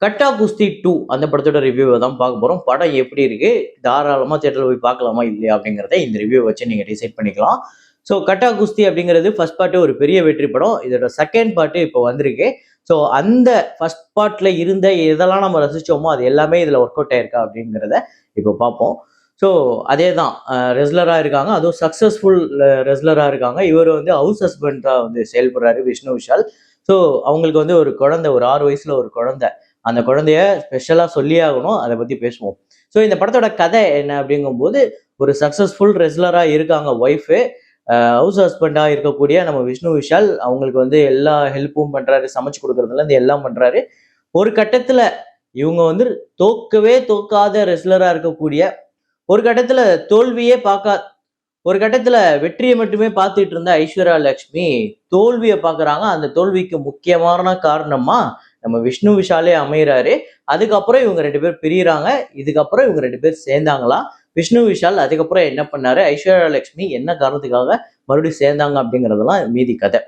கட்டா குஸ்தி 2 அந்த படத்தோட ரிவ்யூவை தான் பார்க்க போறோம். படம் எப்படி இருக்கு? தாராளமா தியேட்டர்ல போய் பார்க்கலாமா? இல்லையா? அப்படிங்கிறத இந்த ரிவ்யூ வச்சு நீங்க டிசைட் பண்ணிக்கலாம். ஸோ கட்டா குஸ்தி அப்படிங்கிறது ஃபர்ஸ்ட் பார்ட் ஒரு பெரிய வெற்றி படம். இதோட செகண்ட் பார்ட் இப்போ வந்திருக்கு. ஸோ அந்த ஃபர்ஸ்ட் பார்ட்ல இருந்த எதெல்லாம் நம்ம ரசிச்சோமோ அது எல்லாமே இதுல ஒர்க் அவுட் ஆயிருக்கா அப்படிங்கிறத இப்போ பார்ப்போம். ஸோ அதே தான் ரெஸ்லரா இருக்காங்க. அதுவும் சக்சஸ்ஃபுல் ரெஸ்லரா இருக்காங்க. இவர் வந்து ஹவுஸ் ஹஸ்பண்டா வந்து செயல்படுறாரு விஷ்ணு விஷால். ஸோ அவங்களுக்கு வந்து ஒரு குழந்தை, ஒரு 6 வயசுல ஒரு குழந்தை. அந்த குழந்தைய ஸ்பெஷலா சொல்லியே ஆகணும். அதை பத்தி பேசுவோம். ஸோ இந்த படத்தோட கதை என்ன அப்படிங்கும்போது, ஒரு சக்சஸ்ஃபுல் ரெஸ்லரா இருக்காங்க ஒய்ஃபு. ஹவுஸ் ஹஸ்பண்டா இருக்கக்கூடிய நம்ம விஷ்ணு விஷால் அவங்களுக்கு வந்து எல்லா ஹெல்ப்பும் பண்றாரு. சமைச்சு கொடுக்கறதுல இருந்து எல்லாம் பண்றாரு. ஒரு கட்டத்துல இவங்க வந்து தோக்கவே தோக்காத ரெஸ்லரா இருக்கக்கூடிய, ஒரு கட்டத்துல தோல்வியே ஒரு கட்டத்துல வெற்றியை மட்டுமே பார்த்துட்டு இருந்த ஐஸ்வர்யா லட்சுமி தோல்வியை பார்க்கறாங்க. அந்த தோல்விக்கு முக்கியமான காரணமா நம்ம விஷ்ணு விஷாலே அமைகிறாரு. அதுக்கப்புறம் இவங்க 2 பேர் பிரியறாங்க. இதுக்கப்புறம் இவங்க 2 பேர் சேர்ந்தாங்களா? விஷ்ணு விஷால் அதுக்கப்புறம் என்ன பண்ணாரு? ஐஸ்வர்யா லட்சுமி என்ன காரணத்துக்காக மறுபடியும் சேர்ந்தாங்க அப்படிங்கிறதெல்லாம் மீதி கதை.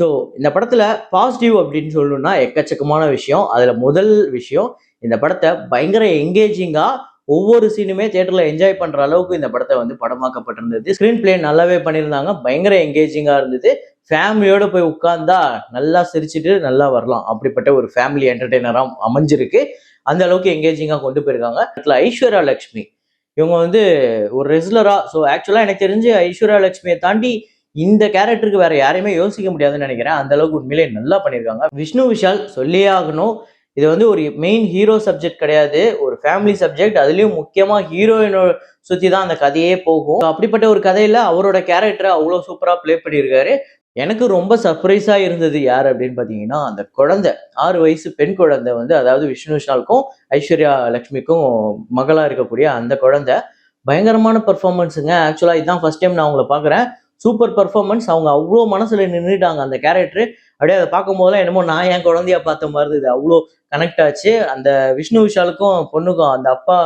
ஸோ இந்த படத்துல பாசிட்டிவ் அப்படின்னு சொல்லணும்னா எக்கச்சக்கமான விஷயம். அதுல முதல் விஷயம், இந்த படத்தை பயங்கர எங்கேஜிங்கா ஒவ்வொரு சீனுமே தியேட்டர்ல என்ஜாய் பண்ற அளவுக்கு இந்த படத்தை வந்து படமாக்கப்பட்டிருந்தது. ஸ்கிரீன் பிளே நல்லாவே பண்ணியிருந்தாங்க. பயங்கர எங்கேஜிங்கா இருந்தது. ஃபேமிலியோட போய் உட்கார்ந்தா நல்லா சிரிச்சுட்டு நல்லா வரலாம். அப்படிப்பட்ட ஒரு ஃபேமிலி என்டர்டெய்னரா அமைஞ்சிருக்கு. அந்த அளவுக்கு எங்கேஜிங்கா கொண்டு போயிருக்காங்க. அதுல ஐஸ்வர்யா லட்சுமி இவங்க வந்து ஒரு ரெகுலரா, ஸோ ஆக்சுவலா எனக்கு தெரிஞ்சு ஐஸ்வர்யா லட்சுமியை தாண்டி இந்த கேரக்டருக்கு வேற யாரையுமே யோசிக்க முடியாதுன்னு நினைக்கிறேன். அந்த அளவுக்கு உண்மையிலேயே நல்லா பண்ணியிருக்காங்க. விஷ்ணு விஷால் சொல்லியே ஆகணும். இது வந்து ஒரு மெயின் ஹீரோ சப்ஜெக்ட் கிடையாது. ஒரு ஃபேமிலி சப்ஜெக்ட். அதுலயும் முக்கியமா ஹீரோயினோ சுத்தி தான் அந்த கதையே போகும். அப்படிப்பட்ட ஒரு கதையில அவரோட கேரக்டரை அவ்வளவு சூப்பரா பிளே பண்ணியிருக்காரு. எனக்கு ரொம்ப சர்ப்ரைஸா இருந்தது யார் அப்படின்னு பாத்தீங்கன்னா, அந்த குழந்தை 6 வயசு பெண் குழந்தை வந்து, அதாவது விஷ்ணு விஷாலுக்கும் ஐஸ்வர்யா லட்சுமிக்கும் மகளா இருக்கக்கூடிய அந்த குழந்தை பயங்கரமான பெர்ஃபார்மன்ஸுங்க. ஆக்சுவலா இதுதான் ஃபர்ஸ்ட் டைம் நான் அவங்கள பாக்குறேன். Super performance. அவங்க அவ்வளோ மனசுல நின்றுட்டாங்க அந்த கேரக்டர். அப்படியே அதை பார்க்கும் போதெல்லாம் என்னமோ நான் என் குழந்தையா பார்த்த மாதிரி இருந்தது. அவ்வளோ கனெக்ட் ஆச்சு. அந்த விஷ்ணு விஷாலுக்கும் பொண்ணுக்கும், அந்த அப்பா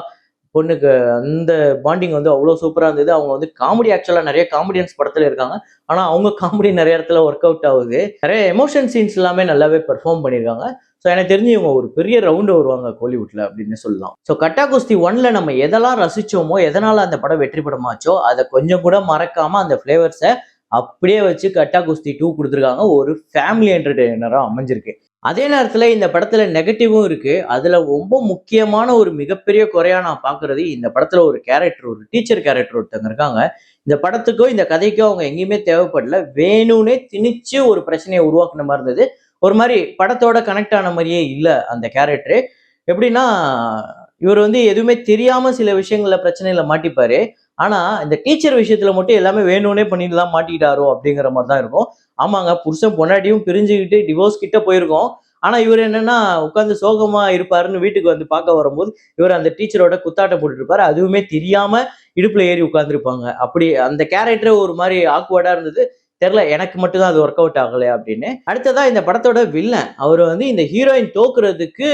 பொண்ணுக்கு அந்த பாண்டிங் வந்து அவ்வளோ சூப்பரா இருந்தது. அவங்க வந்து காமெடி, ஆக்சுவலா நிறைய காமெடியன்ஸ் படத்துல இருக்காங்க. ஆனா அவங்க காமெடி நிறைய இடத்துல ஒர்க் அவுட் ஆகுது. நிறைய எமோஷன் சீன்ஸ் எல்லாமே நல்லாவே பெர்ஃபார்ம் பண்ணியிருக்காங்க. ஸோ எனக்கு தெரிஞ்சு இவங்க ஒரு பெரிய ரவுண்டு வருவாங்க கோலிவுட்ல அப்படின்னு சொல்லலாம். ஸோ கட்டா குஸ்தி 1ல நம்ம எதெல்லாம் ரசிச்சோமோ, எதனால அந்த படம் வெற்றி படமாச்சோ, அதை கொஞ்சம் கூட மறக்காம அந்த ஃபிளேவர்ஸை அப்படியே வச்சு கட்டா குஸ்தி 2 கொடுத்துருக்காங்க. ஒரு ஃபேமிலி என்டர்டெய்னரா அமைஞ்சிருக்கு. அதே நேரத்துல இந்த படத்துல நெகட்டிவும் இருக்கு. அதுல ரொம்ப முக்கியமான ஒரு மிகப்பெரிய குறையா நான் பாக்குறது, இந்த படத்துல ஒரு கேரக்டர், ஒரு டீச்சர் கேரக்டர் ஒருத்தவங்க இருக்காங்க. இந்த படத்துக்கோ இந்த கதைக்கோ அவங்க எங்கேயுமே தேவைப்படல. வேணும்னே திணிச்சு ஒரு பிரச்சனையை உருவாக்குன மாதிரி இருந்தது. ஒரு மாதிரி படத்தோட கனெக்ட் ஆன மாதிரியே இல்ல அந்த கேரக்டர். எப்படின்னா, இவர் வந்து எதுவுமே தெரியாம சில விஷயங்கள்ல பிரச்சனையில மாட்டிப்பாரு. ஆனா இந்த டீச்சர் விஷயத்துல மட்டும் எல்லாமே வேணும்னே பண்ணிட்டு தான் மாட்டிக்கிட்டாரோ அப்படிங்கிற மாதிரி தான் இருக்கும். ஆமாங்க, புருஷன் பொண்டாட்டியும் பிரிஞ்சுக்கிட்டு டிவோர்ஸ் கிட்ட போயிருக்கோம். ஆனா இவர் என்னன்னா உட்கார்ந்து சோகமா இருப்பாருன்னு வீட்டுக்கு வந்து பார்க்க வரும்போது, இவர் அந்த டீச்சரோட குத்தாட்டம் போட்டுட்டு இருப்பாரு. அதுவுமே தெரியாம இடுப்புல ஏறி உட்கார்ந்துருப்பாங்க. அப்படி அந்த கேரக்டர் ஒரு மாதிரி ஆக்வர்டா இருந்தது. தெரியல, எனக்கு மட்டும் தான் அது ஒர்க் அவுட் ஆகலையா அப்படின்னு. அடுத்ததா இந்த படத்தோட வில்லன், அவர் வந்து இந்த ஹீரோயின் தோக்குறதுக்கு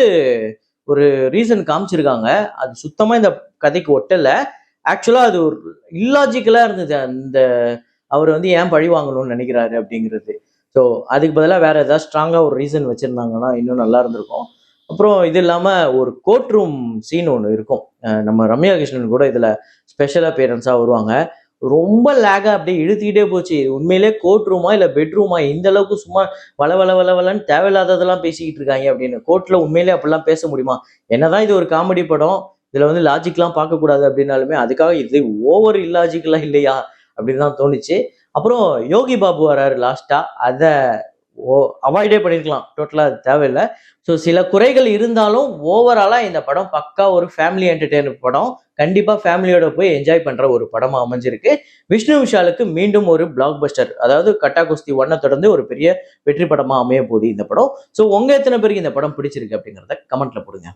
ஒரு ரீசன் காமிச்சிருக்காங்க. அது சுத்தமா இந்த கதைக்கு ஒட்டல. ஆக்சுவலா அது ஒரு இல்லாஜிக்கலா இருந்தது. அந்த அவர் வந்து ஏன் பழி வாங்கணும்னு நினைக்கிறாரு அப்படிங்கிறது. ஸோ அதுக்கு பதிலா வேற ஏதாவது ஸ்ட்ராங்கா ஒரு ரீசன் வச்சிருந்தாங்கன்னா இன்னும் நல்லா இருந்திருக்கும். அப்புறம் இது இல்லாம ஒரு கோர்ட் ரூம் சீன் ஒண்ணு இருக்கும். நம்ம ரம்யா கிருஷ்ணன் கூட இதுல ஸ்பெஷல் அப்பியரன்ஸா வருவாங்க. ரொம்ப லேகா அப்படியே இழுத்துக்கிட்டே போச்சு. இது உண்மையிலேயே கோர்ட் ரூமா இல்ல பெட்ரூமா? இந்த அளவுக்கு சும்மா வளவளன்னு தேவையில்லாததெல்லாம் பேசிக்கிட்டு இருக்காங்க அப்படின்னு. கோர்ட்ல உண்மையிலேயே அப்படிலாம் பேச முடியுமா? என்னதான் இது ஒரு காமெடி படம். இதுல வந்து லாஜிக்லாம் பார்க்கக்கூடாது அப்படின்னாலுமே, அதுக்காக இது ஓவர் இல்லாஜிக்கலா இல்லையா? அப்படின்னு தான் தோணுச்சு. அப்புறம் யோகி பாபு வராரு லாஸ்ட்டா. அத அவாய்டே பண்ணியிருக்கலாம். டோட்டலா அது தேவையில்ல. ஸோ சில குறைகள் இருந்தாலும் ஓவராலா இந்த படம் பக்கா ஒரு ஃபேமிலி என்டர்டெய்னர் படம். கண்டிப்பா ஃபேமிலியோட போய் என்ஜாய் பண்ற ஒரு படமா அமைஞ்சிருக்கு. விஷ்ணு விஷாலுக்கு மீண்டும் ஒரு பிளாக் பஸ்டர். அதாவது கட்டா குஸ்தி 1 தொடர்ந்து ஒரு பெரிய வெற்றி படமா அமைய போகுது இந்த படம். ஸோ உங்க எத்தனை பேருக்கு இந்த படம் பிடிச்சிருக்கு அப்படிங்கிறத கமெண்ட்ல போடுங்க.